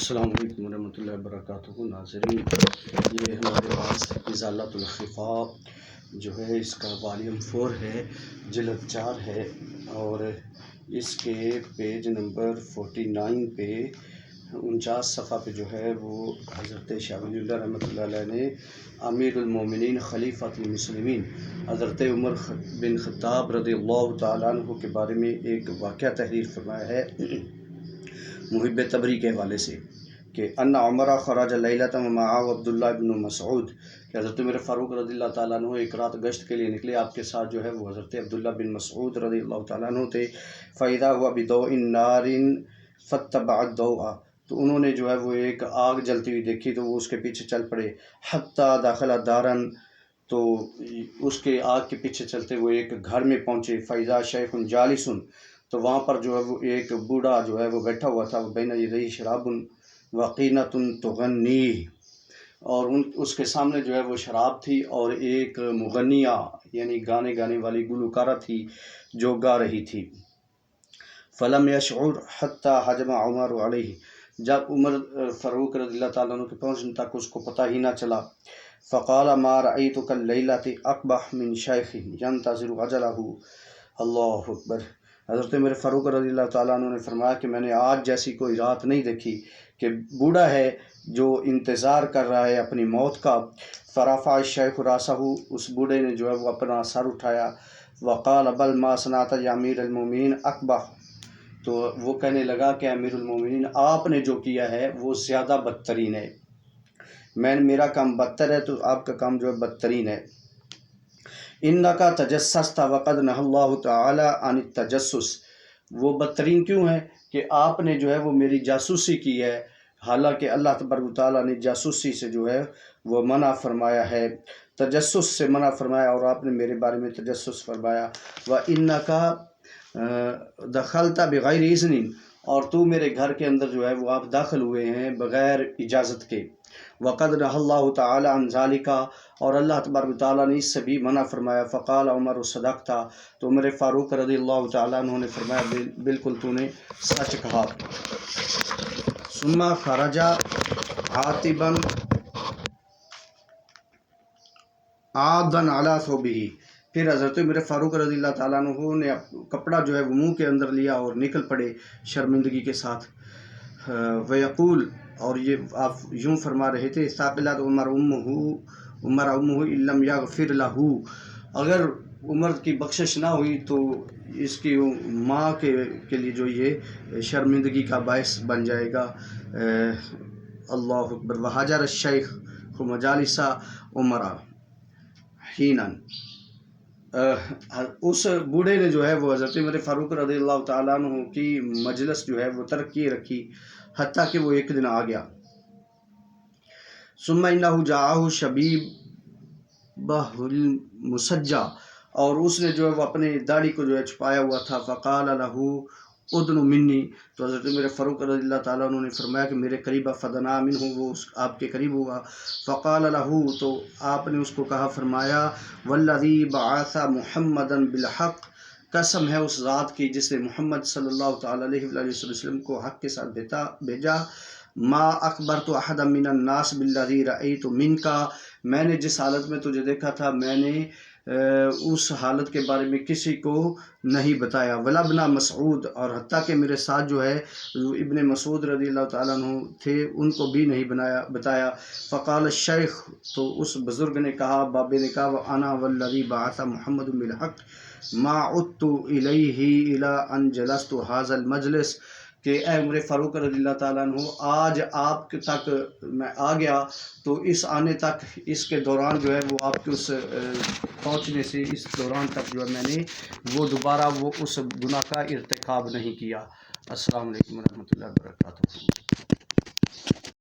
السلام علیکم ورحمۃ اللہ وبرکاتہ ناظرین، یہ ہمارے پاس ازالۃ الخفاء جو ہے اس کا والیوم 4 ہے، جلد 4 ہے، اور اس کے پیج نمبر 49 پہ 49 صفحہ پہ جو ہے وہ حضرت شاہ ولی اللہ رحمۃ اللہ علیہ نے امیر المومنین خلیفۃ المسلمین حضرت عمر بن خطاب رضی اللہ تعالیٰ عنہ کے بارے میں ایک واقعہ تحریر فرمایا ہے محب تبری کے حوالے سے کہ ان عمر خرج لیلۃ ومعه عبداللہ بن مسعود، کہ حضرت عمر فاروق رضی اللہ تعالیٰ عنہ ایک رات گشت کے لیے نکلے، آپ کے ساتھ جو ہے وہ حضرت عبداللہ بن مسعود رضی اللہ تعالیٰ عنہ تھے۔ فَإِذَا هُوَ بِضَوْءٍ نَارٍ فَاتَّبَعَ الضَّوْءَ، تو انہوں نے جو ہے وہ ایک آگ جلتی ہوئی دیکھی تو وہ اس کے پیچھے چل پڑے۔ حَتَّى دَخَلَ دَارًا، تو اس کے آگ کے پیچھے چلتے وہ ایک گھر میں پہنچے۔ فَإِذَا شَيْخٌ جَالِسٌ، تو وہاں پر جو ہے وہ ایک بوڑھا جو ہے وہ بیٹھا ہوا تھا، بین یدیہ شراب وقینۃ تغنی، اور اس کے سامنے جو ہے وہ شراب تھی اور ایک مغنیہ یعنی گانے والی گلوکارہ تھی جو گا رہی تھی۔ فلم یشعر حتی حجم عمر علیہ، جب عمر فاروق رضی اللہ تعالیٰ عنہ کے پہنچنے تک اس کو پتہ ہی نہ چلا۔ فقال ما رأیتک اللیلۃ اقبح من شیخ ینتظر اجلہ، اللہ اکبر۔ حضرت عمر فاروق رضی اللہ تعالیٰ عنہ نے فرمایا کہ میں نے آج جیسی کوئی رات نہیں دیکھی کہ بوڑھا ہے جو انتظار کر رہا ہے اپنی موت کا۔ فرفع الشیخ راسہ، اس بوڑھے نے جو ہے وہ اپنا سر اٹھایا۔ وقال بل ما صنعت یا امیر المومنین اقبح، تو وہ کہنے لگا کہ امیر المومنین آپ نے جو کیا ہے وہ زیادہ بدترین ہے، میرا کام بدتر ہے تو آپ کا کام جو ہے بدترین ہے۔ انکا تجسست وقد نہی اللہ تعالی عن التجسس، وہ بدترین کیوں ہے کہ آپ نے جو ہے وہ میری جاسوسی کی ہے، حالانکہ اللہ تبارک و تعالیٰ نے جاسوسی سے جو ہے وہ منع فرمایا ہے، تجسس سے منع فرمایا، اور آپ نے میرے بارے میں تجسس فرمایا۔ وَإِنَّكَ دَخَلْتَ بِغَيْرِ اذن، اور تو میرے گھر کے اندر جو ہے وہ آپ داخل ہوئے ہیں بغیر اجازت کے۔ وَقَدْ نَهَى اللَّهُ تَعَالَى عَنْ ذَلِكَ، اور اللہ تبارک و تعالیٰ نے اس سے بھی منع فرمایا۔ فقال عمر صدقت، تو عمر فاروق رضی اللہ تعالیٰ عنہ نے فرمایا بالکل تو نے سچ کہا۔ ثم خرج عاتبا عاضا علی ثوبہ، پھر حضرت عمر فاروق رضی اللہ تعالیٰ عنہ نے کپڑا جو ہے وہ منہ کے اندر لیا اور نکل پڑے شرمندگی کے ساتھ۔ ویقول، اور یہ آپ یوں فرما رہے تھے، ثاقلت عمر امہ ان لم یغفر لہ، اگر عمر کی بخشش نہ ہوئی تو اس کی ماں کے لیے جو یہ شرمندگی کا باعث بن جائے گا۔ اللہ اکبر۔ وحجر الشیخ مجالس عمر حینا، اس بوڑھے نے جو ہے وہ حضرت عمر فاروق رضی اللہ تعالیٰ عنہ کی مجلس جو ہے وہ ترک کیے رکھی حتیٰ کہ وہ ایک دن آ گیا۔ ثم انہ جاءہ شبیبہ المسجع، اور اس نے جو ہے وہ اپنے داڑھی کو جو ہے چھپایا ہوا تھا۔ فقال لہ ادن منی، تو حضرت عمر فاروق رضی اللہ تعالیٰ عنہ نے فرمایا کہ میرے قریب فدنا منہ، وہ آپ کے قریب ہوا۔ فقال لہ، تو آپ نے اس کو کہا فرمایا والذی بعث محمدا بالحق، قسم ہے اس ذات کی جس نے محمد صلی اللہ تعالیٰ علیہ وآلہ وسلم کو حق کے ساتھ بھیجا۔ ما اخبرت احدا من الناس بالذی رأیت منک، میں نے جس حالت میں تجھے دیکھا تھا میں نے اس حالت کے بارے میں کسی کو نہیں بتایا۔ ولا ابن مسعود، اور حتیٰ کہ میرے ساتھ جو ہے ابن مسعود رضی اللہ تعالیٰ عنہ تھے ان کو بھی نہیں بتایا۔ فقال الشیخ، تو اس بزرگ نے کہا، بابے نے کہا، وانا والذی بعث محمد بالحق ما عدت الیہ الی ان جلست ھذا المجلس، کہ اے عمر فاروق رضی اللہ تعالیٰ عنہ آج آپ تک میں آ گیا تو اس آنے تک، اس کے دوران جو ہے وہ آپ کے اس پہنچنے سے اس دوران تک جو ہے میں نے وہ دوبارہ وہ اس گناہ کا ارتکاب نہیں کیا۔ السلام علیکم ورحمۃ اللہ وبرکاتہ۔